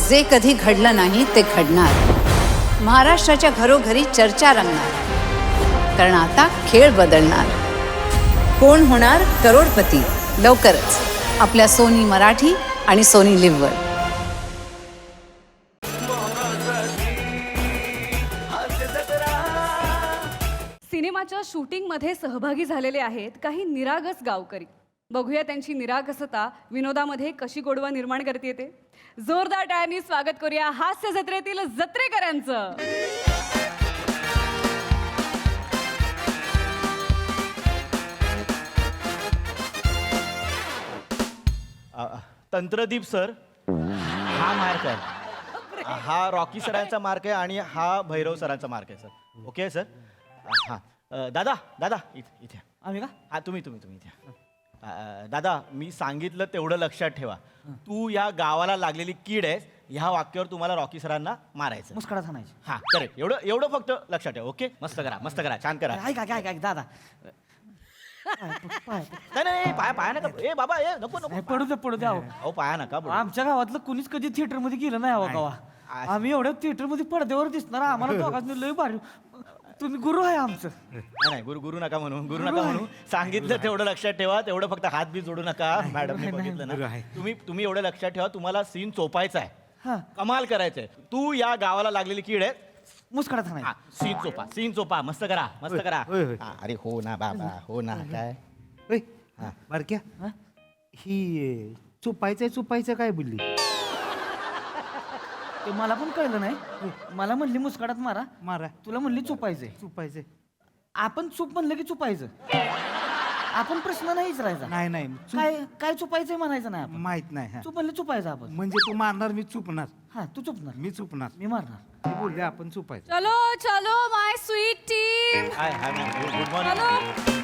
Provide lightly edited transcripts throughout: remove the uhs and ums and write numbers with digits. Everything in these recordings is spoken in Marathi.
जे कधी घडलं नाही ते घडणार. महाराष्ट्राच्या घरोघरी चर्चा रंगणार, कारण आता खेळ बदलणार. कोण होणार करोडपती लवकरच आपल्या सोनी मराठी आणि सोनी लिव्हवर. सिनेमाच्या शूटिंगमध्ये सहभागी झालेले आहेत काही निरागस गावकरी. बघूया त्यांची निरागसता विनोदामध्ये कशी गोडवा निर्माण करते ते. जोरदार टाळ्यांनी स्वागत करूया हास्य जत्रेतील जत्रेकरांचं. तंत्रदीप सर, हा मार्क आहे, हा रॉकी सरांचा मार्क आहे आणि हा भैरव सरांचा मार्क आहे सर. Okay sir. हां दादा दादा इथे आम्ही का? हां तुम्ही इथे. दादा मी सांगितलं तेवढं लक्षात ठेवा. तू या गावाला लागलेली कीड आहेस. ह्या वाक्यावर तुम्हाला रॉकी सरांना मारायचं. मुस्कडा हाणायची. हां करेक्ट. एवढं फक्त लक्षात ठेवा. ओके मस्त करा छान करा. ऐक दादा. नाही पाया नका. ए बाबा ए नको पडू दे अहो. अहो पाया नका पडू. आमच्या गावातलं कुणीच कधी थिएटर मध्ये गेलं नाही हवं गावा. आम्ही एवढ्या थिएटर मध्ये पडद्यावर दिसणार आम्हाला दोघांनी लय भारी. तुम्ही गुरु आहे आमचं. नाही गुरु नका म्हणू. सांगितलं तेवढं लक्षात ठेवा. तेवढं फक्त हात बी जोडू नका. मॅडमने बघितलं ना. तुम्ही एवढं लक्षात ठेवा. तुम्हाला सीन चोपायचा आहे. कमाल करायचंय. तू या गावाला लागलेली कीड आहे. मुस्कडा हाणायची. सीन चोपा मस्त करा. हा, अरे हो ना बाबा हो ना. काय बारक्या ही चुपायचं काय बोलली? ते मला पण कळलं नाही. मला म्हणली मुस्कडात मारा. तुला म्हणली चुपायचंय. आपण चूप म्हणलं की चुपायचं. आपण प्रश्न नाही विचारायचा. नाही काय चुपायचंय म्हणायचं नाही आपण. माहित नाही. चूप म्हणलं चुपायचं आपण. म्हणजे तू मारणार मी चुपणार. हा तू चुपणार मी चुपणार. मी मारणार. ते बोलले आपण चुपायचं. चलो my sweet team. Good morning.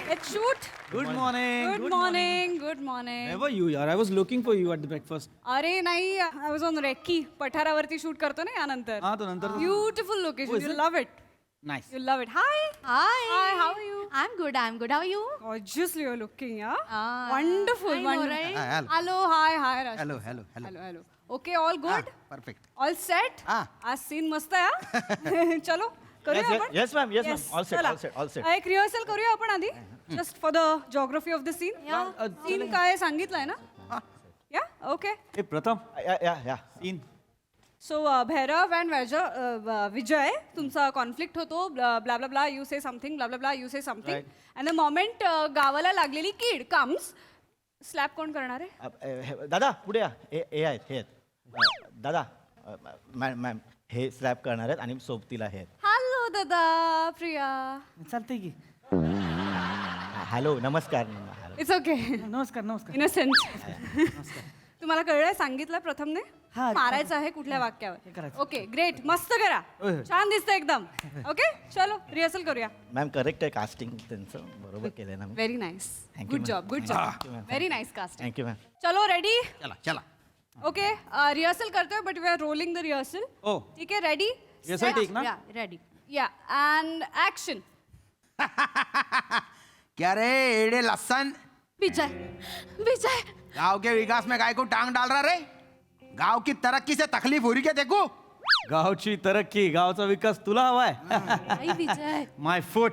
Let's shoot. Good morning. Good morning. Never you यार. I was looking for you at the breakfast. अरे नाही, आय वॉज ऑन रेकी. पठारावरती शूट करतो ना यानंतर. हा तो नंतर. Beautiful location. You love it. Nice. You love it. Hi. Hi, how are you? I'm good. How are you? Gorgeously you're looking, yeah? Ah, Wonderful. I know, wonderful. right? Hello, hi, Rashmi. Hello. Okay, all good? Perfect. All set? Ah. आज सीन मस्त आहे हा? चलो करूया आपण. येस मॅम ऑल चला. सेट. एक रिहर्सल करूया आपण आधी. Just for the geography of the scene. Scene काय सांगितलंय ना? Yeah okay. ए प्रथम या scene. So Bhairav and Vijay तुमचा कॉन्फ्लिक्ट होतो. Blah blah blah you say something, blah blah blah you say something, and the moment गावाला लागलेली कीड कम्स. स्लॅप कोण करणार आहे? दादा पुढे या. हे आहेत. दादा मॅम हे स्लॅप करणार आहेत आणि सोबतीला हे आहेत. हॅलो दादा प्रिया. चालतंय की. हॅलो नमस्कार. It's okay. नमस्कार. इनोसेंट. तुम्हाला कळलंय सांगितलं प्रथमने हा. मारायचं आहे कुठल्या हे वाक्यावर. करायचं. Okay great. मस्त करा. छान दिसतं एकदम. ओके चलो रिहर्सल करूया. मॅम करेक्ट आहे कास्टिंग त्यांचं बरोबर केलंय ना. Very nice. Thank you, good ma'am. Job Thank you, ma'am. Very nice casting. Thank you ma'am. चलो रेडी. चला. ओके रिहर्सल करतोय but we are rolling the rehearsal. ओ. ठीक आहे रेडी. Rehearsal take ना? Yeah, ready. या अँड ऍक्शन. क्या रे एड़े लसन विजय. गांव के विकास में काय को टांग डाल रहा रे? गांव की तरक्की से तकलीफ हो रही क्या देखो? गावची तरक्की, गावचा विकास तुला हवाय. आई विजय. माय फूट.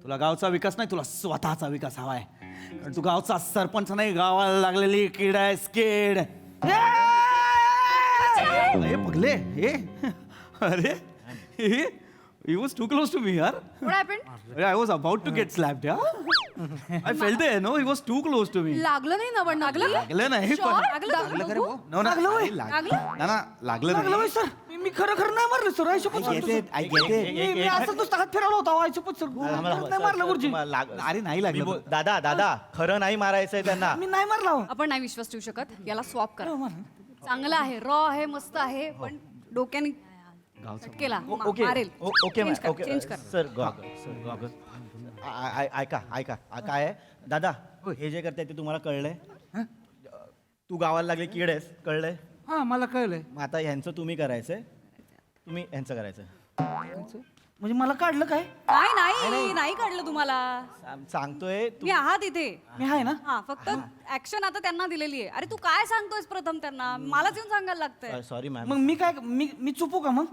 तुला गावचा विकास नाही, तुला स्वतःचा विकास हवाय. कारण तू गावचा सरपंच नाही, गावाला लागलेली कीड आहे. स्केड. पगले हे. अरे he was too close to me यार. What happened? I was about to get slapped yeah. I felt it. No, he was too close to me. लागलं नाही ना पण लागलं नाही पण. लागलं No, no. लागलं नाही सर. मी खरं नाही मारलं सर. मी असं नुसतं हात फिरवला होता. आयशपथ सर. नाही मारलं गुरुजी. अरे नाही लागलं. दादा खरं नाही मारायचंय त्यांना. मी नाही मारला. आपण नाही विश्वास ठेवू शकत. याला स्वॉप करा. चांगला आहे, रॉ आहे, मस्त आहे, पण डोक्याने केला मारेल. ओके चेंज कर. Sir goggle. ऐका काय आहे दादा हे जे करताय ते तुम्हाला कळलंय? तू गावाला लागले कीड आहेस कळलंय? हा मला कळलंय. मग आता ह्यांचं तुम्ही करायचंय. तुम्ही ह्यांचं करायचं. म्हणजे मला काढलं काय नाही काढलं तुम्हाला. सांगतोय मी आहात इथे. मी आहे ना. हा फक्त ऍक्शन आता त्यांना दिलेली आहे. अरे तू काय सांगतोयस प्रथम त्यांना, मलाच येऊन सांगायला लागतंय. Sorry ma'am. मग मी काय मी चुपू का मग?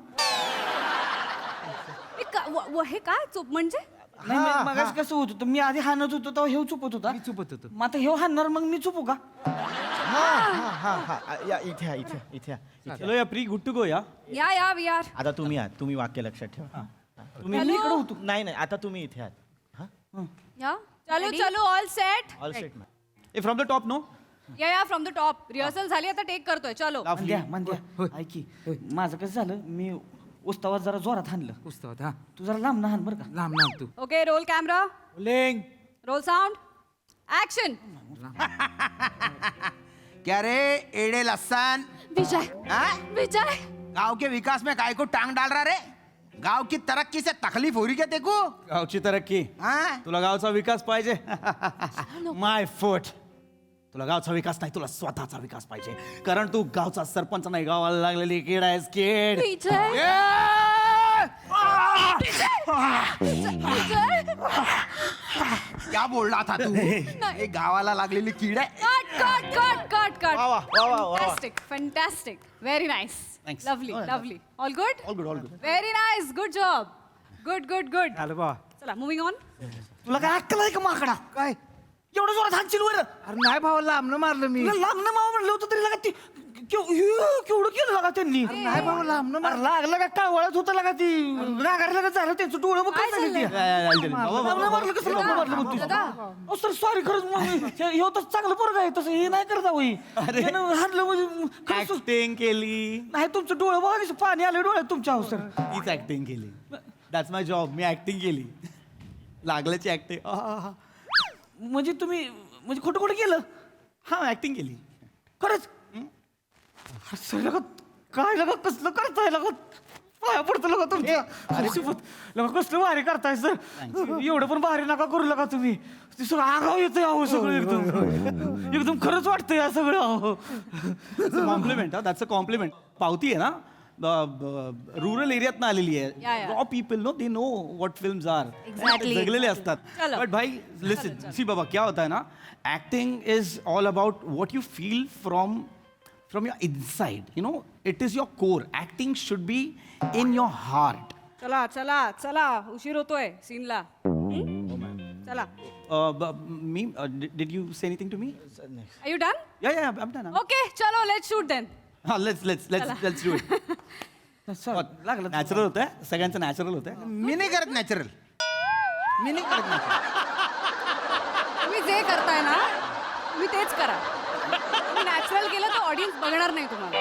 हे काय चूप म्हणजे? नाही मग कसं होत होतं, मी आधी हाणत होतो तेव्हा हे चुपत होता. मी चुपत होतो. मग आता हे हाणणार मग मी चुपू का? या इथे या, इथे या. चलो या प्री गुड टू गो या. या वी आर. आता तुम्ही आहात, तुम्ही वाक्य लक्षात ठेवा. तुम्ही Hello? इकडे होतो. नाही आता तुम्ही इथे आहात. हा या चलो all set. All set ma'am. Uh from the top no. Yeah from the top. Rehearsal झाली, आता टेक करतोय. चलो. म्हणजे ऐकी माझं कसं झालं, मी उस्तावात जरा जोरात हाणलं. पुस्तक हा तू जरा लांब ना हाण बरं का. लांब लांब तू. ओके, रोल कॅमेरा, लेंग. Roll sound, action. क्या रे एड़े लसन, विजय हाँ? विजय गांव के विकास में काय को टांग डाल रहा रे? गांव की तरक्की से तकलीफ हो रही क्या तेको? गावची तरक्की. हाँ? तुला गावचा विकास पाहिजे. माय फूट. तुला गावचा विकास नाही, तुला स्वतःचा विकास पाहिजे. कारण तू गावचा सरपंच नाही, गावाला लागलेली किड आहेस किड. विजय क्या बोल रहा था तू? ये गावाला लागलेली कीड आहे. कट. वा वा वा वा वा. Fantastic. Very nice. Thanks. Lovely. All good. All good. Very nice. Good job. Good. आलं बा. चला मूविंग ऑन. तुला काय अक्कल आहे का माकडा? काय? एवढं जोरात हाणशील वर. अरे नाही भावा, लांबनं मारलं मी. तुला लागणं माव म्हणलं होतं तरी लगा ती केवढं केलं लगा त्यांनी. नाही भावा, लांबनं अरे लागलं का कावळत होतं लगा ती नागायला झालं त्यांचं डोळं बघ काय झाली ती. लागलं मारलं कसं लागलं मारलं मग तू? सर सॉरी खरंच हे तर चांगलं पोरग आहे, तसं हे नाही करता होई. हाणलं म्हणजे खरंच. ऍक्टिंग केली. नाही तुमचं डोळं बघा कसं पाणी आलं डोळ्यात तुमच्या अहो सर. तीच ऍक्टिंग केली. That's my job. Me acting केली. लागल्याची ऍक्टिंग. म्हणजे तुम्ही म्हणजे खोटं खोटं केलं? हा ऍक्टिंग केली. खरंच सर लगा काय लगा कसलं करताय लगा पाया पडतं लगा तुमच्या. लगा कसलं भारी करताय सर. एवढं पण भारी नका करू लगा तुम्ही. ते सगळं आगाव येतंय अहो सगळं एकदम खरंच वाटतंय या सगळं अहो. कॉम्प्लिमेंट. That's a compliment. पावती आहे ना, रुरल एरियात आलेली आहे. Yeah. Raw people no, they know what films are. Exactly. जगलेले असतात. चलो. बट भाई लिसन, सी बाबा क्या होता है ना, acting is all about what you feel from your inside. You know, it is your core. Acting should be in your heart. चला उशीर होतोय सीनला. चला. मी did you say anything to me? Are you done? Yeah yeah, I am done. Okay चलो लेट्स शूट देन. हां, लेट्स डू इट. लागलं नॅचरल होतं, सगळ्यांचं नॅचरल होतं. मी नाही करत नॅचरल. मी नाही करत नॅचरल. तुम्ही जे करताय ना तुम्ही तेच करा. तुम्ही नॅचरल केलं तर ऑडियन्स बघणार नाही तुम्हाला.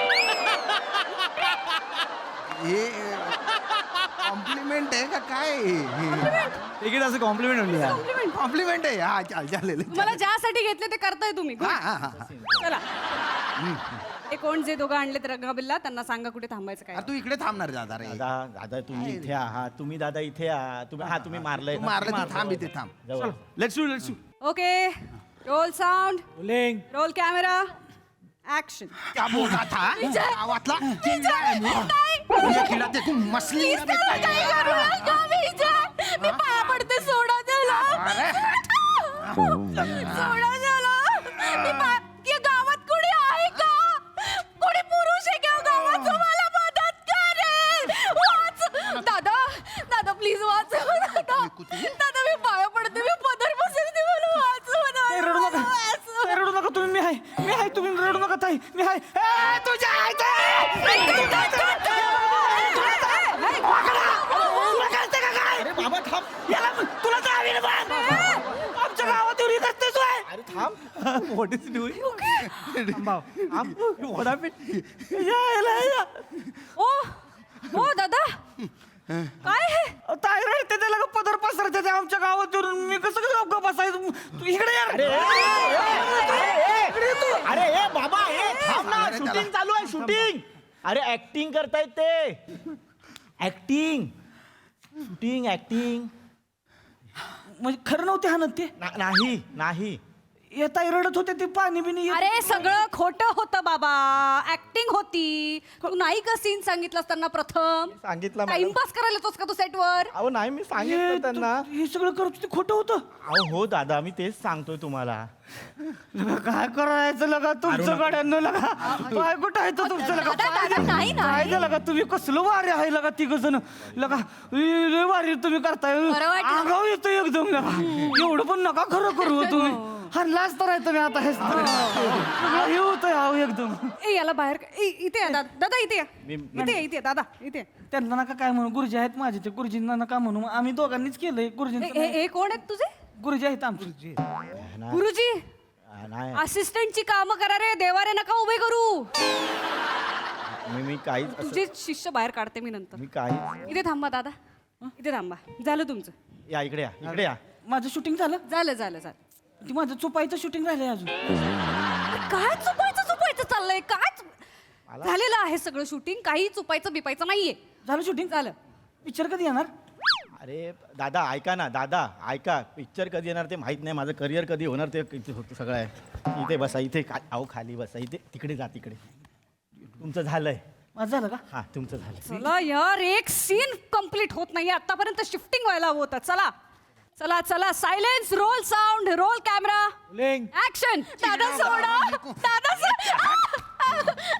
हे कॉम्प्लिमेंट आहे का काय? ठीक आहे, असं कॉम्प्लिमेंट होईल. कॉम्प्लिमेंट आहे. हा चालेल. तुम्हाला ज्यासाठी घेतले ते करताय तुम्ही. Good. हा. चला. ते कोण जे दोघं आणले रंगाबिल्ला त्यांना सांगा कुठे थांबायचं काय. तू इकडे थांबणार दादा रे. दादा तुम्ही इथे आहात. तुम्ही दादा इथे आहात. तुम्ही मारलंय तू मारलं तू थांब इथे थांब. जवळ. Let's do. Okay roll sound, लेंग. Roll camera, action. क्या बोल रहा था? गावातला किडा आहे मी. ये किडा ते तू मसली मी पाया पडते, सोडा त्याला. सोडा त्याला. या गावात कोणी आहे का? कोणी पुरुष आहे का गावात जो मला मदत करेल? वाच दादा प्लीज वाच. दादा मी पाया पडते, मी पदर बसते, मला रडू नका रडू नका तुम्ही. मी आहे तुम्ही रडू नका ताई. मी आहे. तुझ्या बाबा थांब. तुला चावी आमच्या गावात एवढी करतेस होय? अरे थांब. What is doing? What happened? ओ दादा काय हे? ताई रडते त्याला का पदर पसरते ते आमच्या गावात येऊन. मी कसं गप्पा बसायचं? तू इकडे या. अरे ए बाबा थांब ना. शूटिंग चालू आहे. शूटिंग. अरे ऍक्टिंग करतायत ते. ऍक्टिंग म्हणजे खरं नव्हते हाणत ते? नाही. येता रडत होते ते पाणी बिनी येत- अरे सगळं खोटं होतं बाबा, ऍक्टिंग होती. तू नाही का सीन सांगितलास त्यांना प्रथम? सांगितलं मॅडम. टाइमपास करायला येतोस का तू सेटवर? अहो नाही मी हे सांगितलं त्यांना. हे सगळं करत होते खोटं होतं. अहो हो दादा मी तेच सांगतोय तुम्हाला. लगा काय करायचं लगा तुमचं गाड्यांना लगा काय कुठं आहे तो तुमचं लगा दादा, दादा, नाही, काय नाही. झालं लगा तुम्ही कसलं वारी आहे लगा तिघ जण लगा लय वारी तुम्ही करताय बरं वाटलं. आगाव येतो एकदम लगा एवढं पण नका खरं करू हो तुम्ही हल्लाच तर आहे तुम्ही आता हेच तर हे होतंय अहो एकदम ए याला बाहेर इथे या दादा, इथे या. इथे या, दादा इथे या. त्यांना नका काय म्हणू गुरुजी आहेत माझे ते गुरुजींना नका म्हणू आम्ही दोघांनीच केलंय गुरुजींचं हे कोण आहेत तुझे गुरुजी आहेत आमचे गुरुजी? नाही असिस्टंटची कामं करा रे, देवारे नका उभे करू. मी काहीच असं- तुझे शिष्य बाहेर काढते मी नंतर. मी काहीच. इथे थांबा दादा, इथे थांबा. झालं तुमचं? या इकडे या इकडे या. माझं शूटिंग झालं झालं झालं झालं. ती माझं चुपाईचं शूटिंग राहिलंय अजून काय चुपायचं चाललंय? काय झालेलं आहे सगळं शूटिंग, काही चुपायचं बिपायचं नाहीये. झालं शूटिंग झालं. पिक्चर कधी येणार अरे दादा ऐका ना दादा ऐका. पिक्चर कधी येणार ते माहित नाही. माझं करिअर कधी होणार ते सगळं आहे. इथे बसा इथे अहो खाली बसा इथे. तिकडे जा तिकडे. तुमचं झालंय. माझं झालं का हा तुमचं झालं. चला यार, एक सीन कंप्लीट होत नाहीये आतापर्यंत. शिफ्टिंग व्हायला हवं होतं. चला चला चला, silence, roll sound, role camera, action. दादा सोडा, दादा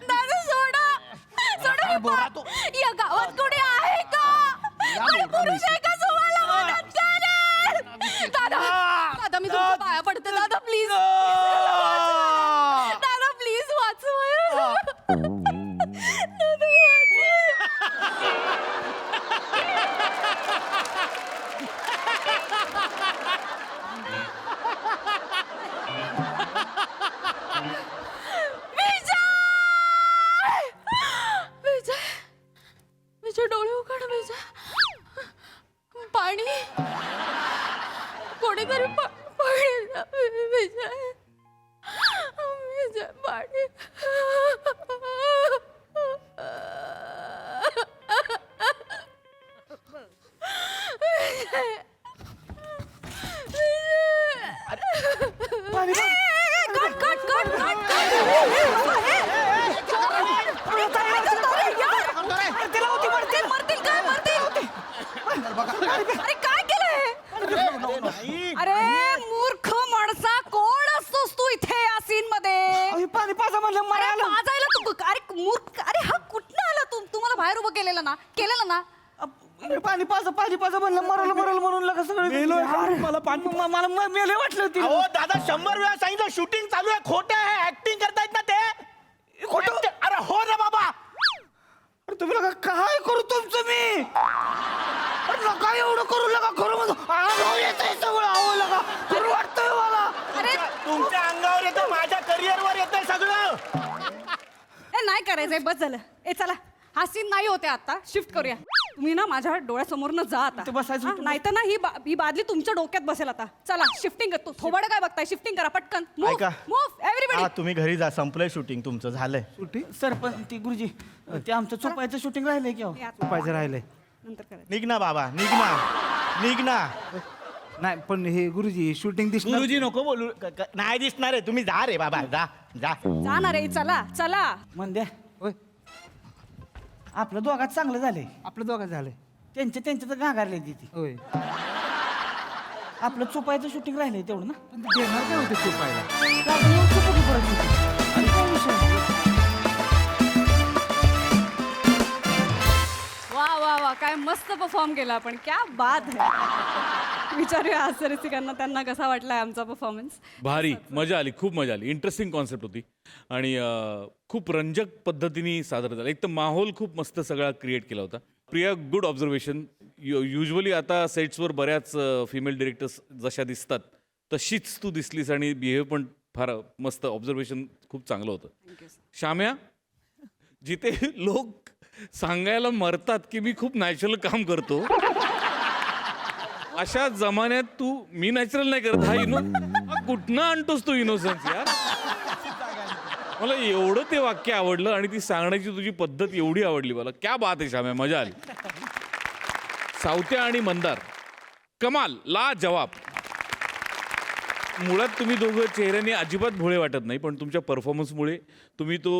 दादा सोडा सोडा. या गावात कोणी आहे का? कोणी पुरुष आहे का तुम्हाला मदत करेल? दादा दादा मी तुमच्या पाया पडते दादा, प्लीज दादा, प्लीज वाचवा. दादा विजय, विजय डोळे उघड. विजय, पाणी, कोणीतरी पाणी द्या. विजय, विजय, पाणी. अरे काय केलंय? अरे मूर्ख माणसा, कोण असतोस तू इथे या सीन मध्ये? अहो, पाणी पाजा म्हणलं अरे मरायला वाजायला तू, अरे मूर्ख, अरे हा कुठनं आला तू? तुम्हाला बाहेर उभं केलेलं ना? पाणी पाजा म्हणलं मरल म्हणून लगा सगळं मला पाणी मला मेले वाटलं ती अहो दादा 100 वेळा सांगितलं शूटिंग चालू आहे. खोटं आहे. ऍक्टिंग करतायत ना ते. खोटं? अरे हो ना बाबा. अरे तुम्ही लगा काय करू तुमचं मी अरे नका एवढं करू लगा खरं म्हणतो आगाव येतंय सगळं अहो लगा खरं वाटतंय मला अरे तुमच्या अंगावर येतं, माझ्या करिअरवर येतंय सगळं. ए नाही करायचंय, बस झालं. ए चला, हा सीन नाही होते आता, शिफ्ट करूया. तुम्ही ना माझ्या डोळ्यासमोरनं जा आता. इथे बसायचं होतं. नाही तर ना ही बादली तुमच्या डोक्यात बसेल आता. चला शिफ्टिंग करतो. थोबाड काय बघताय? शिफ्टिंग करा पटकन. ऐका. Move everybody. हा तुम्ही घरी जा. संपलंय शूटिंग तुमचं. झालंय. सर पण ती गुरुजी ते आमचं चुपायचं शूटिंग राहिलंय की अहो? पाहिजे राहिले नंतर करा. निघ ना बाबा, निघ ना. नाही पण हे गुरुजी शूटिंग दिसणार गुरुजी नको बोलू. नाही दिसणार आहे. तुम्ही जा रे बाबा, जा. जाणार आहे. चला चला. म्हणद्या होय आपलं दोघात चांगलं झालंय आपलं दोघं झालंय त्यांच्या तर गागारले तिथे होय आपलं चुपायचं शूटिंग राहिलंय तेवढं ना पण ते देणार काय होते चुपायला आपण येऊन चुपू की परत इथे? आणि काय विषय नाही. वा वा वा, काय मस्त परफॉर्म केला आपण. क्या बात है. विचारूया हास्य रसिकांना त्यांना कसा वाटलाय आमचा परफॉर्मन्स. भारी, मजा आली, खूप मजा आली. इंटरेस्टिंग कॉन्सेप्ट होती आणि खूप रंजक पद्धतीने सादर झालं. एक तर माहोल खूप मस्त सगळा क्रिएट केला होता. Priya, good observation. युजली आता सेट्सवर बऱ्याच फिमेल डिरेक्टर्स जशा दिसतात तशीच तू दिसलीस आणि बिहेव पण फार मस्त. ऑब्झर्वेशन खूप चांगलं होतं. श्याम्या, जिथे लोक सांगायला मरतात की मी खूप नॅचरल काम करतो, अशा जमान्यात तू मी नॅचरल नाही करत, हा कुठनं आणतोस तू इनोसन्स यार. मला एवढं ते वाक्य आवडलं आणि ती सांगण्याची तुझी पद्धत एवढी आवडली मला. क्या बात आहे श्याम्या, मजा आली. सावत्या आणि मंदार, कमाल, ला जवाब. मुळात तुम्ही दोघं चेहऱ्याने अजिबात भोळे वाटत नाही, पण तुमच्या परफॉर्मन्समुळे तुम्ही तो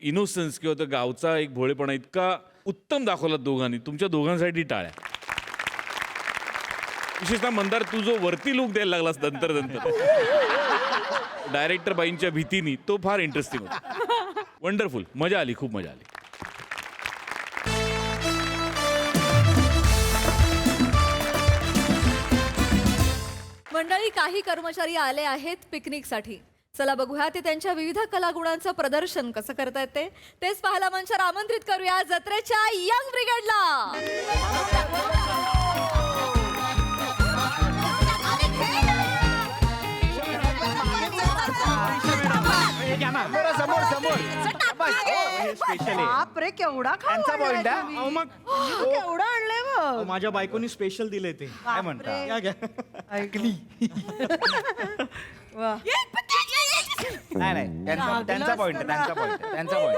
इनोसन्स किंवा तो गावचा एक भोळेपणा इतका उत्तम दाखवला दोघांनी. तुमच्या दोघांसाठी टाळ्या. विशेषतः मंदार, तू जो वरती लुक द्यायला लागलास नंतर डायरेक्टर बाईंच्या भीतीनी, तो फार इंटरेस्टिंग होता. वंडरफुल, मजा आली, खूप मजा आली. मंडळी, काही कर्मचारी आले आहेत पिकनिकसाठी. चला बघूया ते त्यांच्या विविध कलागुणांचं प्रदर्शन कसं करतायत तेच पाहायला मंचावर आमंत्रित करूया जत्रेच्या यंग ब्रिगेडला. समोर समोर बापरे, केवढा त्यांचा पॉइंट आहे. मग केवढा आणलंय मग. माझ्या बायकोनी स्पेशल दिले ते. काय म्हणता? घ्या, घ्या. ऐकली. नाही नाही त्यांचा पॉइंट आहे, त्यांचा पॉइंट आहे, त्यांचा पॉइंट.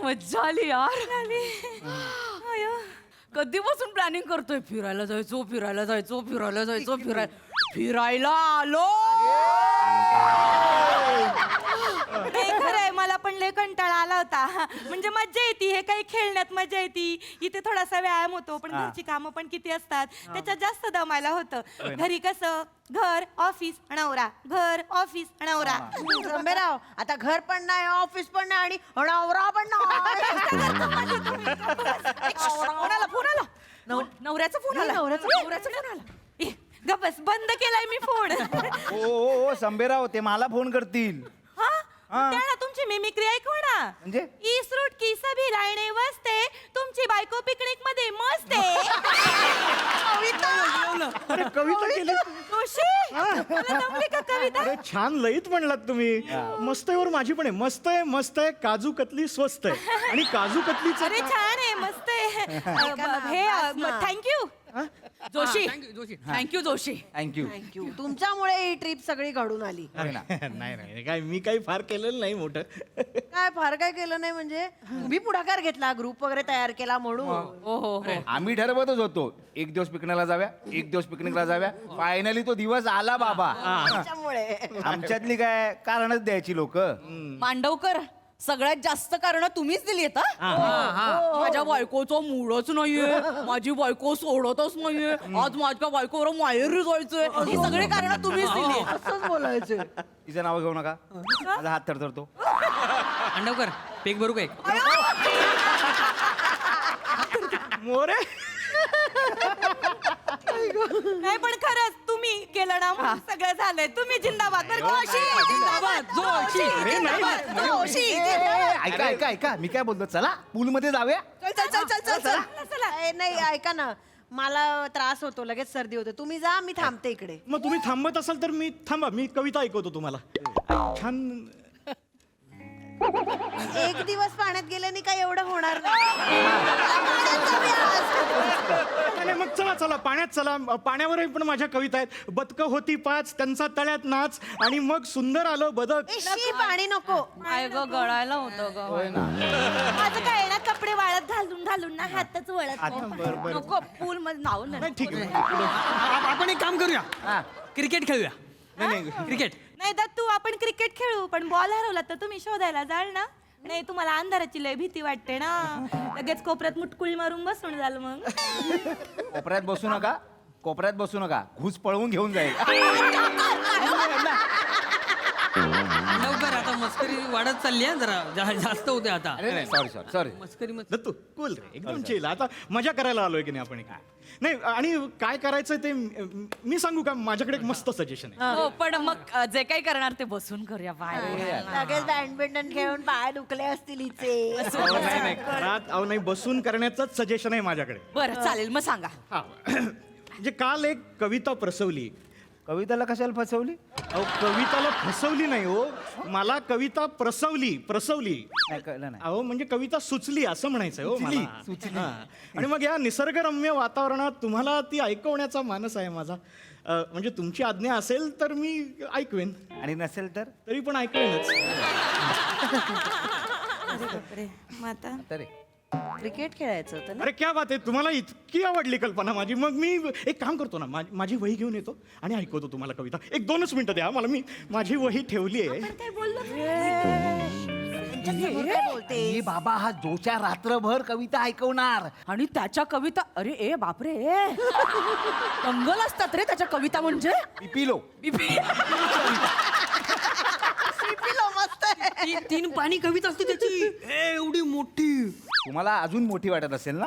मज्जा आली यार. कधीपासून प्लॅनिंग करतोय, फिरायला जायचो फिरायला आलो. खरंय, मला पण लय कंटाळा आला होता. म्हणजे मज्जा येते, हे काही खेळण्यात मजा येते, इथे थोडासा व्यायाम होतो, पण घरची कामं पण किती असतात, त्याच्यात जास्त दमायला होतं. घरी कसं घर ऑफिस नवरा, घर ऑफिस नवरा. रंभेराव, आता घर पण नाही, ऑफिस पण नाही आणि नवरा पण नाही. कोणाला फोन आला? नवऱ्याचा फोन आला. नवऱ्याचा फोन आला. ए, गप्प बस, बंद केलाय मी फोन. ओ संभेराव, ते मला फोन करतील. त्याला तुमची मिमिक्री ऐकू ना. म्हणजे? इस रूट की सभी लाईने वसते, तुमची बायको पिकनिक मध्ये मस्त आहे. कविता केली. जोशी, मला जमली का कविता? अरे छान लईत म्हणलात तुम्ही. मस्त आहे, वर माझी पण आहे. मस्त आहे काजू कतली स्वस्त आहे. आणि काजू कतलीचं अरे छान आहे, मस्त आहे. हे thank you Joshi. Thank you Joshi. Thank you. तुमच्यामुळे ही ट्रिप सगळी घडून आली. नाही काय मी काही फार केलेलं नाही मोठं. काय फार काय केलं नाही म्हणजे तुम्ही पुढाकार घेतला, ग्रुप वगैरे तयार केला म्हणून. आम्ही ठरवतच होतो, एक दिवस पिकनिकला जाव्या. फायनली तो दिवस आला बाबा. त्याच्यामुळे आमच्यातली काय कारणच द्यायची लोक. मांडवकर, सगळ्यात जास्त कारण तुम्हीच दिली आहेत. माझ्या बायकोचं मूडच नाहीये, माझी बायको सोडतच नाहीये, आज माझ्या बायकोवर माहेरी जायचंय, ही सगळी कारण तुम्हीच दिली. असंच बोलायचं. तिचं नाव घेऊ नका, माझा हात थरथरतो. अंडवकर पेक भरू काय? मोरे. नाही पण खरंच तुम्ही केलं ना, म्हणून सगळं झालंय. तुम्ही जिंदाबाद. बरं, जोशी. ऐका मी काय बोलतो, चला पूल मध्ये जाऊया. चला. नाही, ऐका ना, मला त्रास होतो, लगेच सर्दी होते. तुम्ही जा, मी थांबते इकडे. मग तुम्ही थांबत असाल तर मी थांबा, मी कविता ऐकवतो तुम्हाला. छान. एक दिवस पाण्यात गेल्याने काय एवढं होणार नाही. मग चला पाण्यात चला. पाण्यावरही पण माझ्या कविता आहेत. बदकं होती 5, त्यांचा तळ्यात नाच, आणि मग सुंदर आलं बदक. पाणी नको. काय ग, गळायला होतं ग. माझं काय ना, कपडे वाळत घालून ना हातच वळत नाही. नको, पूल मध्ये नाव नाही ठीक आहे. आपण एक काम करूया, क्रिकेट खेळूया. क्रिकेट नाही दत्तू, आपण क्रिकेट खेळू, पण बॉल हरवला तर तुम्ही शोधायला जाल ना. नाही, तुम्हाला अंधाराची लय भीती वाटते ना, लगेच कोपऱ्यात मुटकुळी मारून बसून जाल. मग कोपऱ्यात बसू नका, घुस पळवून घेऊन जाईल. लवकर, आता मस्करी वाढत चालली आहे, जरा जास्त होते आता. सॉरी. मस्करी दत्तू कूल रे, एकदम चिल. आता मजा करायला आलोय की नाही आपण. नाही, आणि काय करायचं ते मी सांगू का? माझ्याकडे एक मस्त सजेशन आहे. हो, पण मग जे काही करणार ते बसून करूया. बाहेर लगेच बॅडमिंटन खेळून पाय दुखले असतील हिचे. नाही घरात नाही, बसून करण्याचंच सजेशन आहे माझ्याकडे. बरं, चालेल, मग सांगा. हा. म्हणजे काल एक कविता प्रसवली. कविताला कशाला फसवली? अहो, कविताला फसवली नाही हो, मला कविता प्रसवली. नाही कळलं नाही. अहो, म्हणजे कविता सुचली असं म्हणायचंय हो मला. हा. आणि मग या निसर्गरम्य वातावरणात तुम्हाला ती ऐकवण्याचा मानस आहे माझा. म्हणजे तुमची आज्ञा असेल तर मी ऐकवेन, आणि नसेल तर तरी पण ऐकवेनच. माता तरी क्रिकेट खेळायचं होतं ना. अरे क्या बात आहे, तुम्हाला इतकी आवडली कल्पना माझी. मग मी एक काम करतो ना, माझी वही घेऊन येतो आणि ऐकवतो तुम्हाला कविता. 1-2च मिनिटं द्या मला, मी माझी वही ठेवली आहे. काय बोलते? ए बाबा, हा जोच्या रात्रभर कविता ऐकवणार. आणि त्याच्या कविता, अरे ए बापरे, दंगल असतात रे त्याच्या कविता म्हणजे. पिपिलो. तीन पाणी कविता असते त्याची. एवढी मोठी. तुम्हाला अजून मोठी वाटत असेल ना?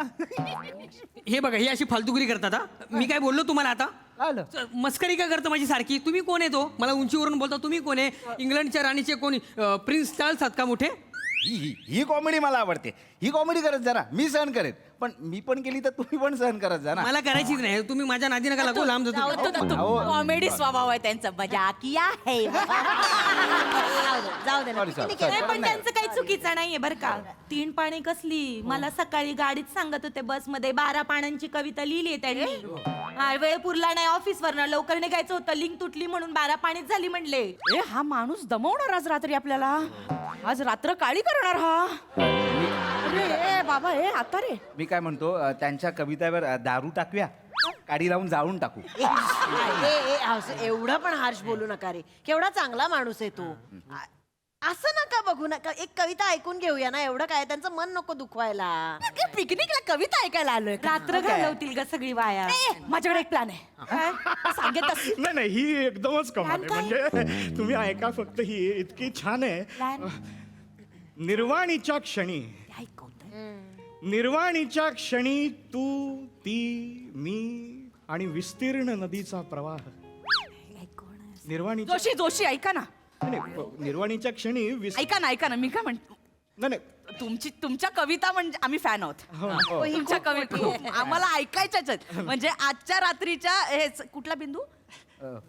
हे बघा, ही अशी फालतुगिरी करतात हा. मी काय बोललो तुम्हाला आता? आलं. मस्करी का करता माझी सारखी? तुम्ही कोण आहे तो? मला उंचीवरून बोलता तुम्ही कोण आहे? इंग्लंडच्या राणीचे कोणी प्रिन्स चार्ल्स आहात का मोठे? ही कॉमेडी मला आवडते. ही कॉमेडी करत जा ना, मी सहन करेन. पण मी पण केली तर तुम्ही पण सहन करत जा ना. मला करायचीच नाही. तुम्ही माझ्या नादी नका लागू, लांब जातो. कॉमेडी स्वभाव आहे त्यांचा. मजा किया है. जाऊ दे ना. Sorry, sorry, किती sorry. नाही, पण त्यांचं काही चुकीचं नाहीये बरं का. 3 पाणी कसली, मला सकाळी गाडीत सांगत होते बसमध्ये 12 पाण्यांची कविता लिहिली आहे त्यांनी. हा, वेळ पुरला नाही ऑफिसवरनं, लवकर निघायचं होतं, लिंक तुटली म्हणून 12 पाणीच झाली म्हणले. ए हा माणूस दमवणार आज रात्री आपल्याला. आज रात्र काळी करणार हा. अरे ए बाबा, ए आता रे. मी काय म्हणतो, त्यांच्या कवितेवर दारू टाकूया, काडी लावून जाळून टाकू. एवढं पण हार्श बोलू नका रे. केवढा चांगला माणूस आहे तो. असं नका बघू नका. एक कविता ऐकून घेऊया ना. एवढं काय, त्यांचं मन नको दुखवायला. पिकनिकला कविता ऐकायला आलोय. रात्र घालवतील ग सगळी वाया. माझ्याकडे एक प्लॅन आहे. सांगेल तसं. नाही नाही, ही एकदमच कमाल आहे. म्हणजे तुम्ही ऐका फक्त, ही इतकी छान आहे. निर्वाणीच्या क्षणी, निर्वाणीच्या क्षणी तू, ती, मी आणि विस्तीर्ण नदीचा प्रवाह. निर्वाणीच्या जोशी ऐका ना. नाही, निर्वाणीच्या क्षणी ऐका ना मी काय म्हणतो. नाही तुमच्या कविता म्हणजे आम्ही फॅन आहोत. तुमच्या कविता आम्हाला ऐकायच्याच आहेत. म्हणजे आजच्या रात्रीच्या हे कुठला बिंदू,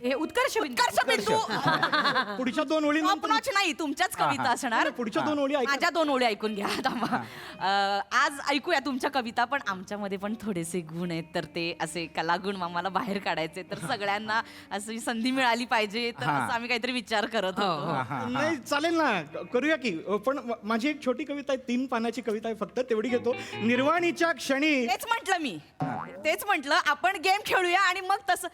हे उत्कर्ष बिंदू. पुढच्या 2 ओळी Top notch नाही, तुमच्याच कविता असणार. पुढच्या 2 ओळी ऐका. माझ्या 2 ओळी ऐकून घ्या. थांबा. आज ऐकूया तुमच्या कविता, पण आमच्यामध्ये पण थोडेसे गुण आहेत, तर ते असे कलागुण आम्हाला बाहेर काढायचे. तर सगळ्यांना अशी संधी मिळाली पाहिजे, तर असं आम्ही काहीतरी विचार करत होतो. नाही चालेल ना, करूया की. पण माझी एक छोटी कविता आहे, 3 पानाची कविता आहे फक्त, तेवढी घेतो. निर्वाणीच्या क्षणी. तेच म्हटलं मी. तेच म्हटलं आपण गेम खेळूया आणि मग तसं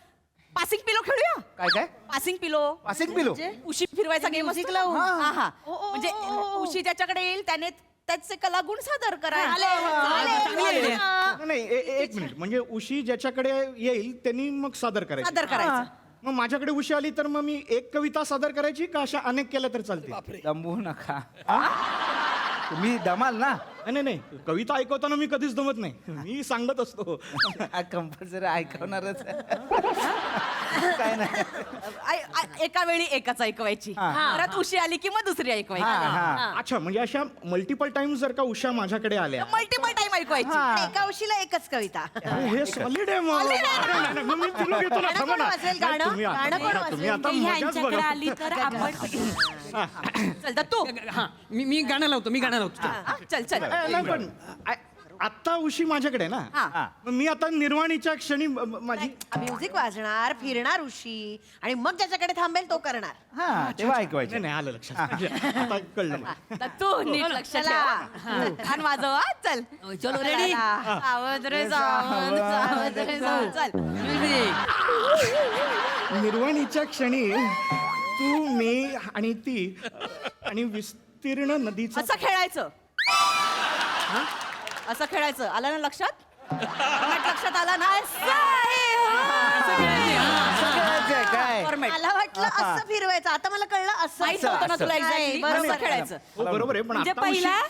पासिंग पिलो खेळूया. काय पासिंग पिलो. पासिंग पिलो. उशी फिरवायचा गेम असतो. हा. म्हणजे उशी ज्याच्याकडे येईल त्याने त्याचे कलागुण सादर करायचे. नाही एक मिनिट, म्हणजे उशी ज्याच्याकडे येईल त्यांनी मग सादर करायचं. मग माझ्याकडे उशी आली तर मग मी एक कविता सादर करायची का अशा अनेक केल्या तर चालते? दमवू नका, तुम्ही दमाल ना. नाही, कविता ऐकवताना मी कधीच दमत नाही. मी सांगत असतो. कंपल्सरी ऐकवणारच. काय नाही. एका वेळी एकच ऐकवायची, परत उशी आली की मग दुसरी ऐकवायची. अच्छा, म्हणजे अशा मल्टिपल टाइम्स जर का उषा माझ्याकडे आल्या, मल्टिपल टाइम ऐकवायची. एका उशीला एकच कविता. हे सॉलिड आहे. मग मी तुला घेतो ना. थांबा ना. तुम्ही आता मजाच ह्यांच्याकडे बघा. आली तर आपण चल तू. मी गाणं लावतो. चल. नाही पण आत्ता उशी माझ्याकडे ना. मग मी आता निर्वाणीच्या क्षणी माझी म्युझिक वाजणार, फिरणार उशी, आणि मग ज्याच्याकडे थांबेल तो करणार. हा, तेव्हा ऐकवायचं. नाही आलं लक्षात. आता कळलं मला. तर तू नीट लक्ष ठेव. छान वाजव. चल. चलो रेडी. सावध रे सावध रे सावध. चल. निर्वाणीच्या क्षणी तू, मी आणि ती आणि विस्तीर्ण नदीचा. असं खेळायचं. असं खेळायचं. आलं ना लक्षात? लक्षात आला ना? काय मला वाटलं असं फिरवायचं. आता मला कळलं असं. माहित होतं ना तुला एक्झॅक्टली. बरोबर खेळायचं. हो, बरोबर आहे. पण म्हणजे आता पहिला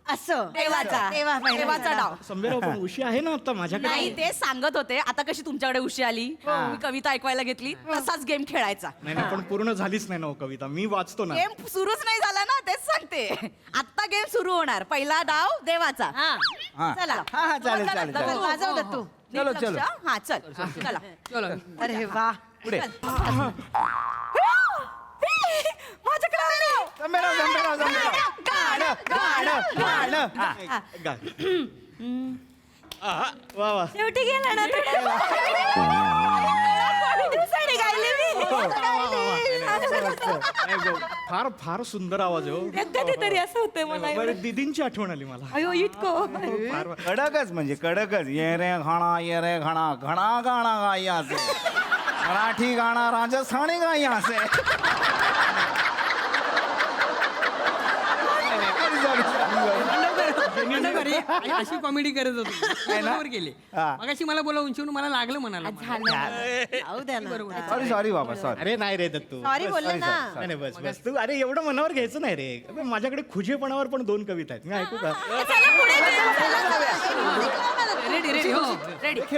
असं देवाचा डाव. संभेराव, पण उशी आहे ना आता माझ्याकडे. नाही, ते सांगत होते. आता कशी तुमच्याकडे उशी आली, मी कविता ऐकवायला घेतली, तसाच गेम खेळायचा. नाही, पण पूर्ण झालीच नाही ना हो कविता. मी वाचतो ना. गेम सुरूच नाही झाला ना, तेच सांगते. आता गेम सुरू होणार. पहिला डाव देवाचा. चला. हा, चालेल. वाजव दत्तू. चलो. हा चल. चला. अरे वा. पुढे. माझ्याकडे आलं. संभेराव. वा. शेवटी गेला ना. दिवसाने गायले मी. फार फार सुंदर आवाज आहे हो. कधीतरी असं होतंय मला बरं, दीदींची आठवण आली मला. अयो इतकं कडकच म्हणजे कडकच ये रे घणा घणा गाणा गाई असे मराठी गाणा राजस्थानी गाई असे अशी कॉमेडी करत होतो बरोबर गेले हा. मगाशी मला बोला उंचीवरून मला लागलं म्हणाला सॉरी बाबा सॉरी. अरे नाही रे दत्तू. सॉरी बोलले ना. नाही नाही, बस बस तू अरे एवढं मनावर घ्यायचं नाही रे. अबे, माझ्याकडे खुजेपणावर पण 2 कविता आहेत, मी ऐकू का? रेडी रेडी हो रेडी परत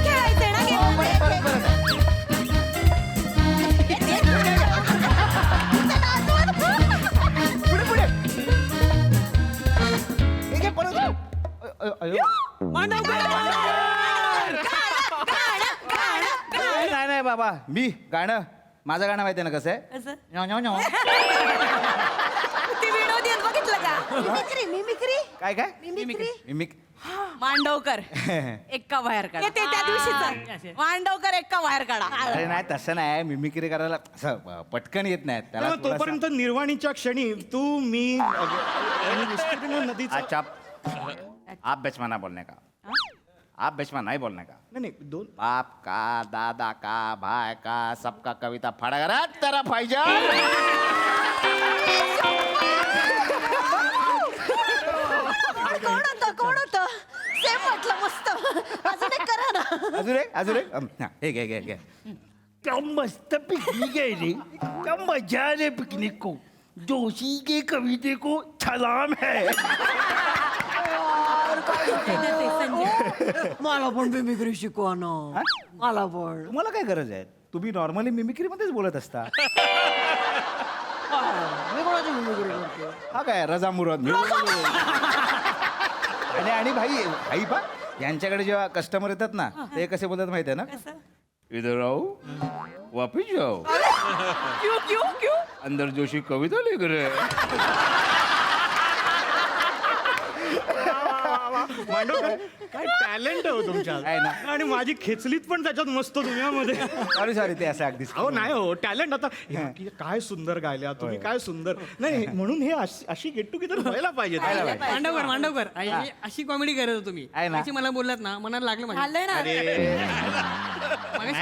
खेळायचंय ना game? हे घे, परत. अयो. नाही नाही बाबा मी गाणं माझं गाणं माहिती आहे ना कसं आहे असं न्याव, न्याव, न्याव. ती विनोदी आहेत, बघितलं का मिमिक्री काय काय मिमिक्री मिमिक मांडवकर एक्का बाहेर काढा. ते त्या दिवशीच मांडवकर एक्का बाहेर काढा. अरे नाही तसं नाही मिमिक्री करायला असं पटकन येत नाही त्याला मग तोपर्यंत निर्वाणीच्या क्षणी तू मी आणि विस्तीर्ण नदीचा अच्छा आप बेचमाना बोलने का आप बेचमा नहीं बोलने का नाही नाही, 2 बाप का दादा का भाई का सबका कविता फड़ा तेरा पाहिजे कोण होतं सेम म्हटलं मस्त. अजून एक करा ना. अजून एक हा, हे घे घे घे क्या मस्त पिकनिक है रे, क्या मजा है रे पिकनिक को. जोशी के कविते को सलाम है. मला पण मिमिक्री शिकवा ना. मला पण. तुम्हाला काय गरज आहे तुम्ही नॉर्मली मिमिक्रीमध्येच बोलत असता मी कोणाची मिमिक्री करतो? हा काय रजा मुराद आणि भाई पा यांच्याकडे जेव्हा कस्टमर येतात ना ते कसे बोलतात माहिती आहे ना इधर आओ वापिस जाओ क्यों अंदर जोशी कविता लिख रहे मांडवकर काय टॅलेंट आहे हो तुमच्यात. आहे ना. आणि माझी खेचलीत पण त्याच्यात मस्त दुनियामध्ये. सॉरी ते असं अगदी अहो नाही हो टॅलेंट आता काय सुंदर गायल्या तुम्ही, काय सुंदर. नाही म्हणून हे अशी गेट टुगेदर व्हायला पाहिजे. मांडवकर अशी कॉमेडी करत होतो तुम्ही आहे ना. मगाशी मला बोललात ना मनाला लागलं माझ्या. झालंय ना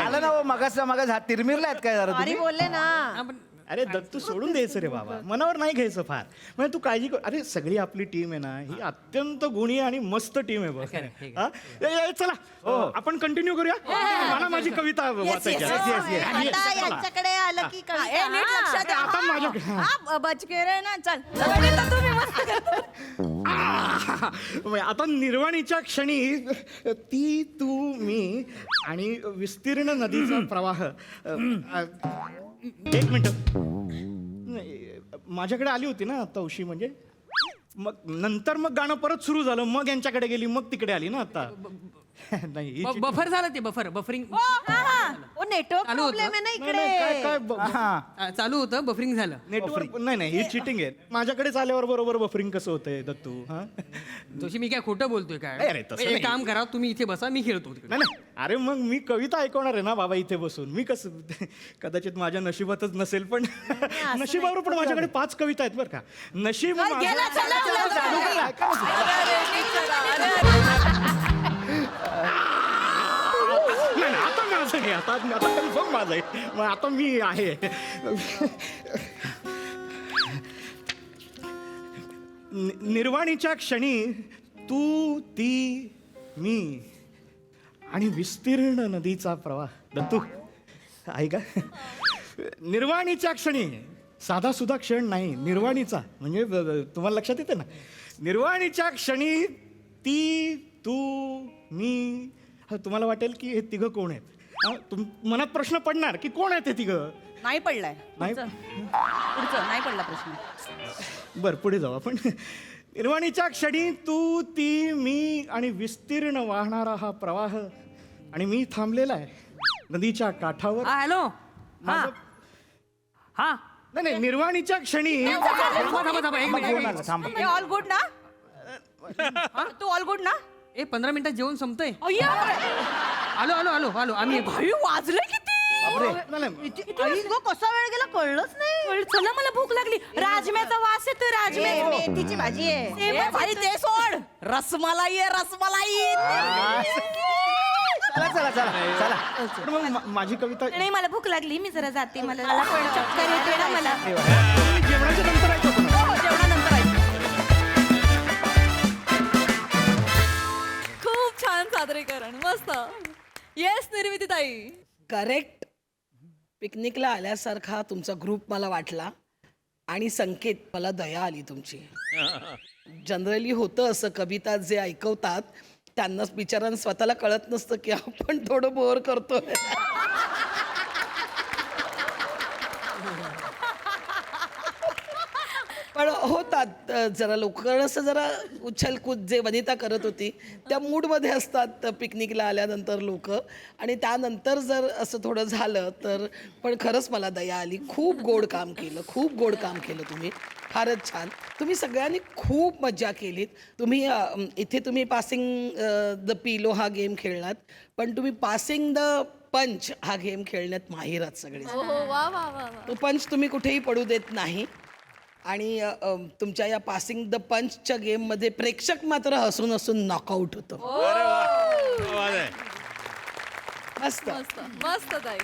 आलं ना मगाच हात तिरमिरला आहेत काय जरा सॉरी तुम्ही बोलले ना. हा, पण अरे दत्तू सोडून द्यायचं रे बाबा, मनावर नाही घ्यायचं फार. म्हणजे तू काळजी कर. अरे सगळी आपली टीम आहे ना ही अत्यंत गुणी आणि मस्त टीम आहे बघ. हा? चला आपण कंटिन्यू करूया. मला माझी कविता वाचायची आहे. आता यांच्याकडे आलं की कविता. नीट लक्षात द्या. आता माझ्या हा, बचके रे ना चल. तुम्ही मस्त करता. म्हणजे आता निर्वाणीच्या क्षणी ती तू मी आणि विस्तीर्ण नदीचा प्रवाह. एक मिनिट माझ्याकडे आली होती ना आता उशी, म्हणजे मग नंतर मग गाणं परत सुरू झालं, मग यांच्याकडे गेली, मग तिकडे आली ना आता. नाही ही चिठ्ठी- बफर झालं ते बफरिंग नेटवर्क चालू होतं. प्रॉब्लेम आहे ना नाही, नाही, काय इकडे. काय हा चालू होतं बफरिंग झालं. नेटवर्क नाही ही चिटिंग आहे. माझ्याकडेच आल्यावर बरोबर बफरिंग कसं होतंय दत्तू. हा जोशी मी काय खोटं बोलतोय नाही रे, काय तसं एक नाही. काम करा तुम्ही इथे बसा मी खेळतो तिकडे. नाही नाही अरे मग मी कविता ऐकवणार आहे ना बाबा इथे बसून. मी कसं कदाचित माझ्या नशिबातच नसेल पण नशिबावर पण माझ्याकडे 5 कविता आहेत बरं का. नशीब माझं- गेला, चला, चला, चला. ऐका ना. नाही नाही, आता माझं आहे, आता कन्फर्म माझं आहे. मग आता मी आहे. निर्वाणीच्या क्षणी तू ती मी आणि विस्तीर्ण नदीचा प्रवाह. दत्तू ऐका निर्वाणीच्या क्षणी साधा सुद्धा क्षण नाही, निर्वाणीचा म्हणजे तुम्हाला लक्षात येते ना. निर्वाणीच्या क्षणी ती तू मी. तुम्हाला वाटेल की हे तिघं कोण आहेत. मनात प्रश्न पडणार की कोण आहेत हे तिघं. नाही पडलाय. नाही पुढचं नाही पडला प्रश्न. बर पुढे जाऊ आपण. निर्वाणीच्या क्षणी तू ती मी आणि विस्तीर्ण वाहणारा हा प्रवाह आणि मी थांबलेला आहे नदीच्या काठावर. हॅलो माझं- हा नाही नाही निर्वाणीच्या क्षणी थांबा एक मिनिट थांब ऑल गुड ना तू ऑल गुड ना 15 मिनिटात जेवण संपतंय. अय्या आलो आम्ही भाई वाजले किती कसा वेळ गेला कळलंच नाही. चला मला भूक लागली. राजम्याचा वास येतोय. राजमे मेथीची भाजी आहे. भाई ते सोड. रसमलाई आहे, रसमलाई. चला चला चला चला पण मग माझी कविता नाही मला भूक लागली. मी जरा जाते. मला पण चक्कर येते ना मला. जेवणाच्या नंतर ऐकतो पुन्हा. हो, जेवणानंतर ऐकू. खूप छान सादरीकरण. मस्त. येस निर्मिती ताई. करेक्ट. पिकनिकला आल्यासारखा तुमचा ग्रुप मला वाटला आणि संकेत मला दया आली तुमची. जनरली होतं असं, कविता जे ऐकवतात त्यांनाच बिचारांना स्वतःला कळत नसतं की आपण थोडं बोर करतोय. पण होतात जरा लवकर असं जरा उछलकूद जे वनिता करत होती त्या मूडमध्ये असतात पिकनिकला आल्यानंतर लोक. आणि त्यानंतर जर असं थोडं झालं तर पण खरंच मला दया आली. खूप गोड काम केलं, खूप गोड काम केलं तुम्ही. फारच छान. तुम्ही सगळ्यांनी खूप मजा केलीत. तुम्ही इथे तुम्ही पासिंग द पिलो हा गेम खेळलात, पण तुम्ही पासिंग द पंच हा गेम खेळण्यात माहीर आहात सगळे. हो वा वा वा वा. तो पंच तुम्ही कुठेही पडू देत नाही. आणि तुमच्या या पासिंग द पंचच्या गेममध्ये प्रेक्षक मात्र हसून हसून नॉकआउट होतो. अरे वा. मस्त. मस्त मस्त ताई.